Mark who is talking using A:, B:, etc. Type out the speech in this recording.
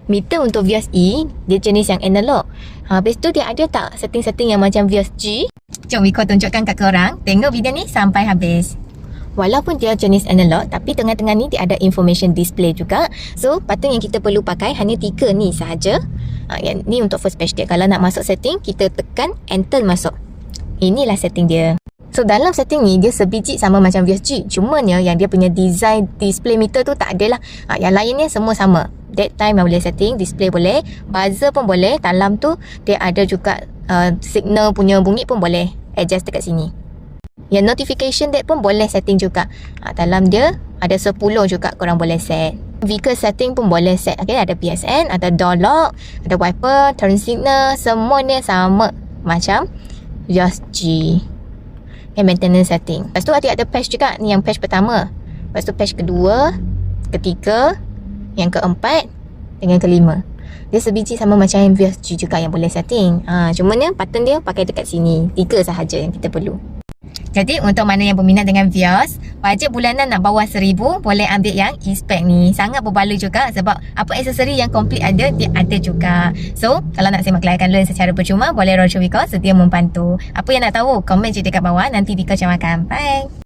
A: Meter untuk Vios E, dia jenis yang analog. Habis tu dia ada tak setting-setting yang macam Vios G? Jom Wiko tunjukkan kat korang. Tengok video ni sampai habis. Walaupun dia jenis analog, tapi tengah-tengah ni dia ada information display juga. So, button yang kita perlu pakai hanya 3 ni sahaja. Yang ni untuk first page dia. Kalau nak masuk setting, kita tekan enter masuk. Inilah setting dia. So, dalam setting ni, dia sebiji sama macam Vios G. Cumanya yang dia punya design display meter tu tak ada lah. Yang lainnya semua sama. Date time yang boleh setting, display boleh, buzzer pun boleh. Dalam tu dia ada juga signal punya bunyi pun boleh adjust dekat sini. Yang notification date pun boleh setting juga. Dalam dia ada 10 juga korang boleh set. Vehicle setting pun boleh set. Okay, ada PSN, ada door lock, ada wiper, turn signal, semua ni sama macam Vios G. Okay, maintenance setting. Lepas tu ada patch juga. Ni yang patch pertama. Lepas tu patch kedua, ketiga, yang keempat dengan kelima. Dia sebiji sama macam yang Vios G juga yang boleh setting. Cuma ni button dia pakai dekat sini. 3 sahaja yang kita perlu. Jadi untuk mana yang berminat dengan Vios, bajet bulanan nak bawah 1000, boleh ambil yang e-spec ni. Sangat berbaloi juga sebab apa aksesori yang komplit ada, dia ada juga. So, kalau nak semak kelayakan loan secara percuma, boleh roadshow Wiko, sedia membantu. Apa yang nak tahu, komen je dekat bawah. Nanti Wiko jawabkan. Bye!